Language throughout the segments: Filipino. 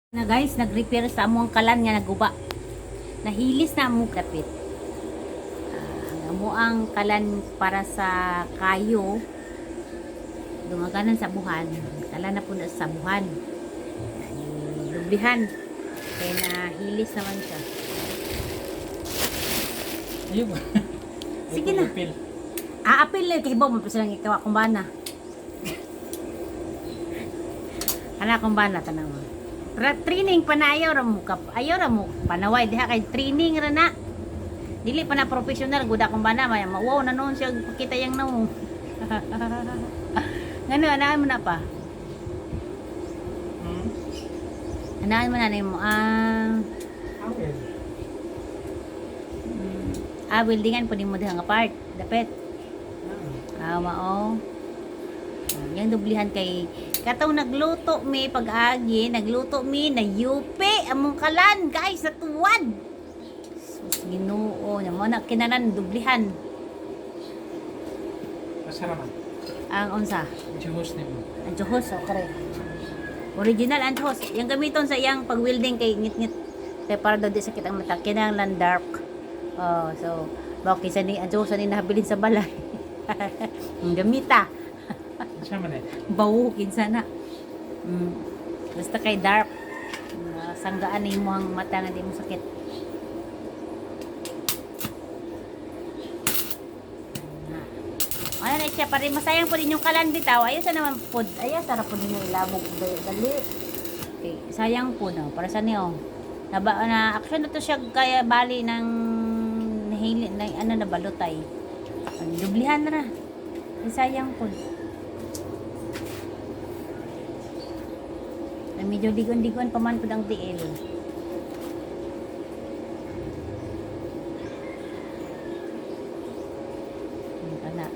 Na guys, nag-repair sa among kalan nga naguba. Nahilis na mo kapit. Ang amo ang kalan para sa kayo. Dumaganan sa buhan. Kalan na po na sa buhan. Lublihan. Kaya nahilis naman siya. Ayun. Sige na. Aapil na kay Bob. Mapisa lang ikaw akong bana. Kana akong bana, tanang mo. Training pa na ayaw ra mo panaway diha kay training ra na dili pa na professional gud akong bana may wow na noon siya pakita yang namo ngano anaan mo na pa anaan mo na nimo weldingan po nimo diha nga part dapat mao yang dublihan kay kataw nagluto mi pag-agi, nagluto mi na yupe among kalan guys sa tuwad. Sus Ginoo, nya mo na kinanan dublihan. Masaraman. Ang unsa? Juhos nimo. Ang juhos okay. Original ang juhos. Yang gamiton sa iyang pag-welding kay ngit-ngit kay para daw di sakit ang mata kinahanglan dark. Oh, so bakit sa ni ang juhos ni nahabilin sa balay. Ang gamita. Siya man eh. Bawo kinsa na. Basta kay dark. Sanggaan ni mo ang mata nga di mo sakit. Ano na siya pa rin masayang po din yung kalan bitaw. Ayos na naman po. Ayos sarap po din yung ilabog dali. Okay, sayang po no para sa niyo. Na action na to siya kaya bali ng nahili na ano na balotay. Dublihan na. Sayang po. Medyo digon-digon pa man po ang tiil. Kana.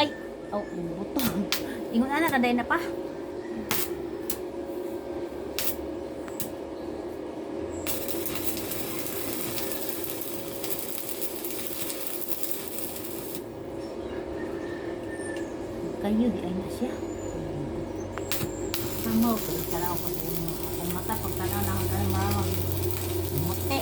Ay! Oh, buto. Ingon na kaday na pa. Kayo di ay na siya. Tama ko tanaw ko kung mata pag tanaw na ako maraming muti.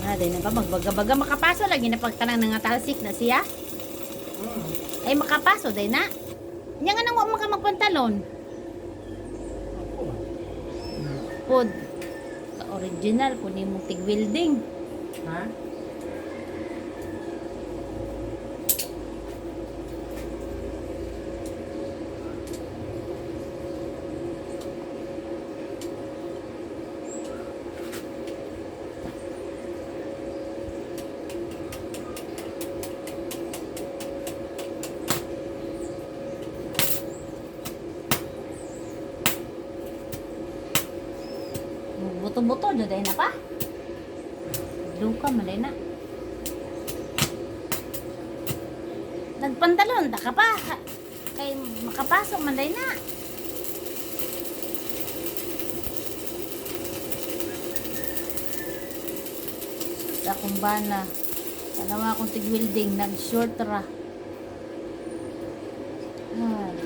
Dahil na ba magbaga-baga makapaso lagi na pagtanang nga talsik na siya. Ay makapaso day na. Nya nga nang wa man ka magpantalon. Pod ka original po ni mong tig welding. Ha? Buto-buto do day na pa. Duka man day na. Nagpantalon ta ka pa. Kay makapasok man day na. Sa kumbana. Tanawa akong tig-welding nag-short ra. Ay.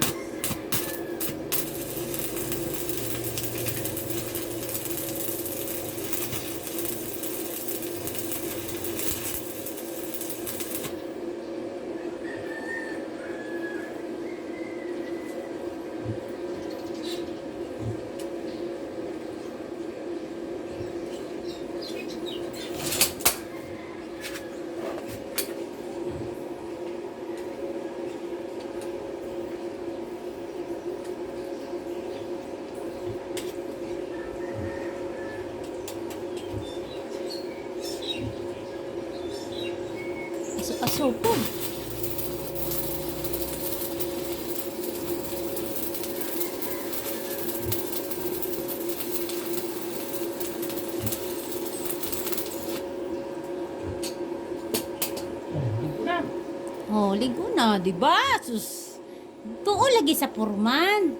Asupog. Oh, ligo na, di ba? Sus. Tuo lagi sa purman.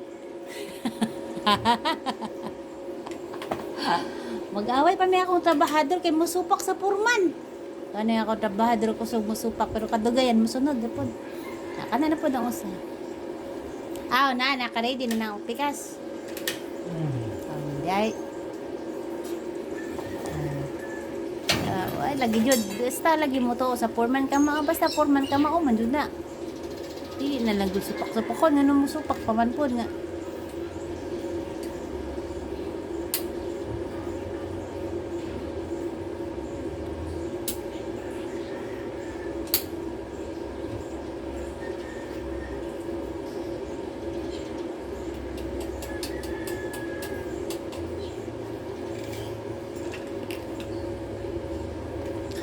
Mag-away pa may akong trabahador kay musupak sa purman. Kani ako trabahador ko sa musupak pero kadugayan musunod dapod. Kana na pod ang usa. Na naka-ready na ang pikas. Ay. Lagi jud basta lagi mo to sa foreman ka mao basta foreman ka mao man jud na. Dili na lang gud supak-supak ko ngano mo supak pa man pod nga.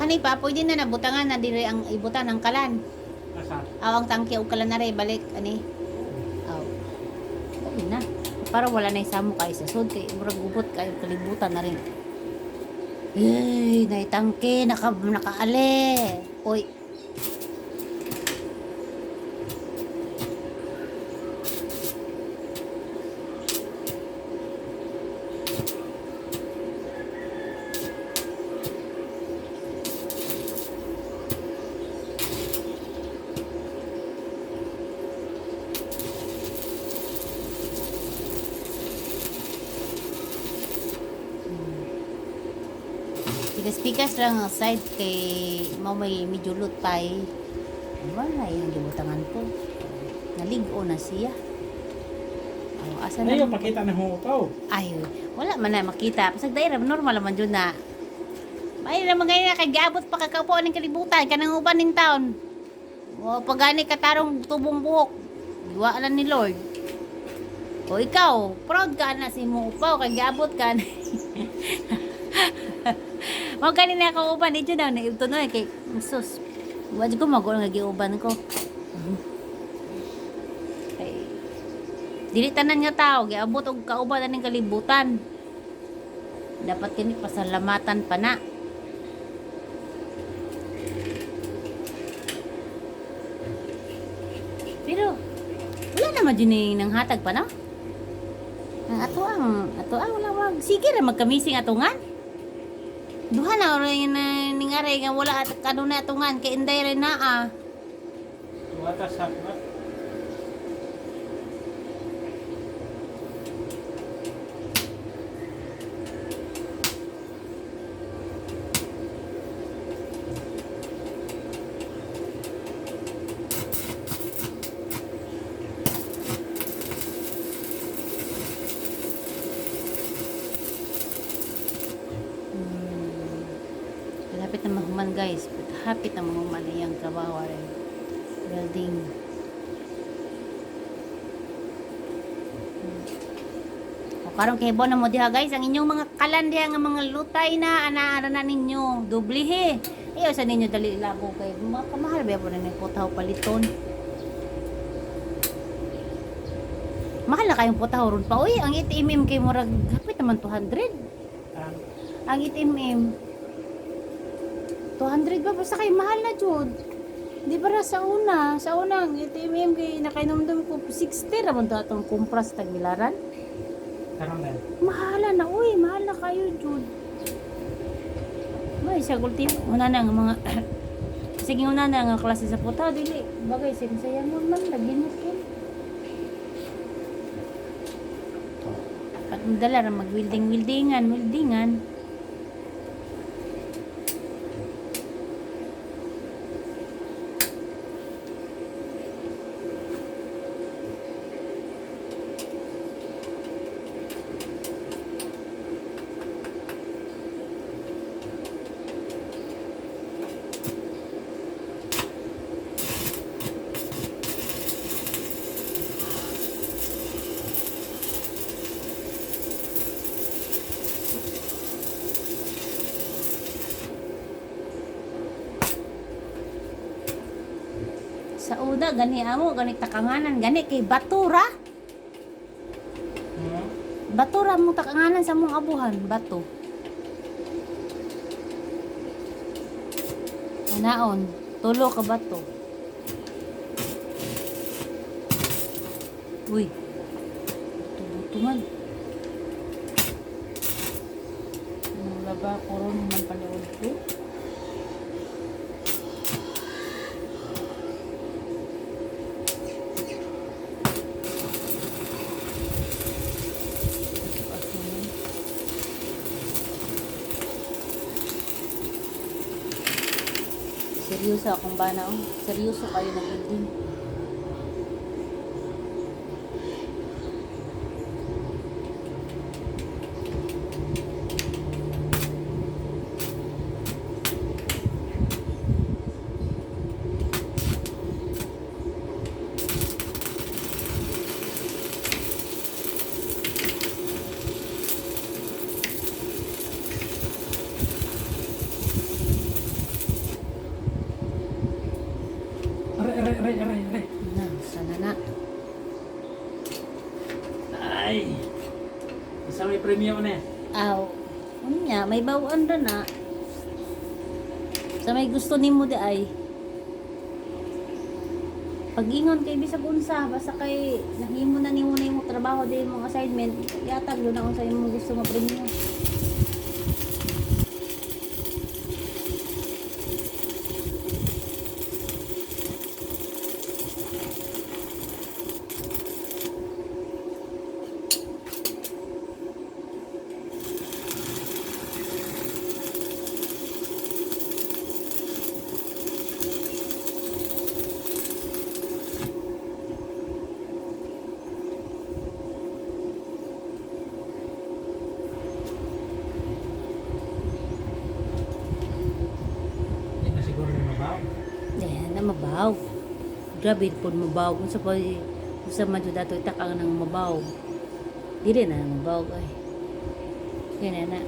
Kani pa pwede na nabutangan na dire ang ibutan ng kalan. Asa? Ang tangke og kalan na rin balik ani. Aw. Pwede na. Para wala na isamo kay sa sud kay murag ubot kay kalibutan na rin. Ay, tangke nakaali. Oy. Pikas-pikas lang ang side kay mau may medyo lutay. Wala yung gibutangan ko. Naligo na siya. Asa na? Ayaw, pakita na hupaw. Ay, wala man na makita. Pasag daira, normal naman yun na. Ay, naman ngayon na kay gabot pa kakaupo ng kalibutan. Kanang uban ng taon. O, pagani katarong tubong buhok. Iwa lang ni Lord. O, ikaw, proud ka na si mo upaw. Kay gabot ka na. Mga kanina ako uban, ito daw, naibto na kay sus. Wadi ko magulang nagiuban ko. Kay, dili tanan nga tao, giabot og kauban ning kalibutan. Dapat kini pasalamatan pa na. Pero, wala naman dyan nang hatag pa na. Ato ang wala wag. Sige ra magkamising atungan. Duha na oray na ningari nga wala at kanuna atungan kay inday rin na Wata sa wat. Hapit na mahuman guys. Hapit na mahuman na yung trabaho rin. Welding. O karong kebo na mo diha guys. Ang inyong mga kalan diha nga mga lutay na anaara na ninyo. Dublihe. Ayaw sa ninyo dali labo kay makamahal ba po na may putaw paliton. Mahal na kayong putaw ron pa. Uy, ang itim kay murag hapit naman 200. Ang itim 200 ba? Basta kayo mahal na jud. Di ba sa una ang ATM kay nakainomdom ko 60 ra man to atong kumpras tagbilaran. Karon na. Mahal na mahal na kayo jud. May sa gulti una na nga mga sige una na nga klase sa puta dili. Bagay sayang man laginot ko. At dala ra weldingan. Sa una gani amo gani takanganan gani kay batura. Batura mo takanganan sa mong abuhan, bato. Anaon, tulo ka bato. Uy. Buto-buto man. Ang laba ko ron man panood ko. Seryoso akong bana, oh. Seryoso kayo ng building. Aray. Na, sana na. Ay. Isa may premium na eh. Aw. Unya, may bawaan rin na. Sa may gusto nimo di ay. Pag-ingon kay bisag unsa, basta kay nahimo na nimo na imong trabaho di imong assignment, yatag yun na unsa imong gusto nga premium. Hindi na siguro na mabaw. Yan na mabaw. Grabe po mabaw. Kung sa madyo dato itakang ng mabaw. Di rin na mabaw ay. Yan na.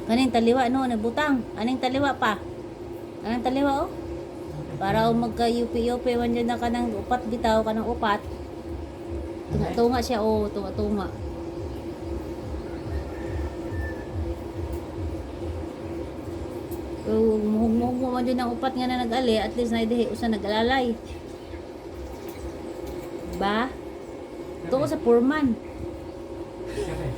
Kaning taliwa no, nagbutang. Aning taliwa pa. Anong taliwa oh? Para magka-UP-UP man dyan na ka ng upat bitaw, ka ng upat. Tunga-tunga siya, oh, tunga-tunga. Muhug-muhug mo man dyan ng upat nga na nag-ali, at least naidihi usa nag-alalay. Ba? Ito ko sa Purman. Sige.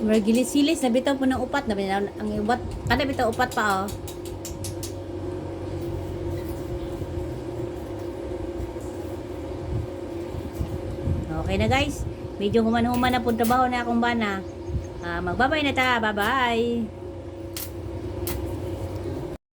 Margilis-silis, nabitaw po ng upat. Ang upat, kada bitaw upat pa, oh. Okay na guys. Medyo human-human na po trabaho na akong bana. Magbabay na ta. Bye-bye.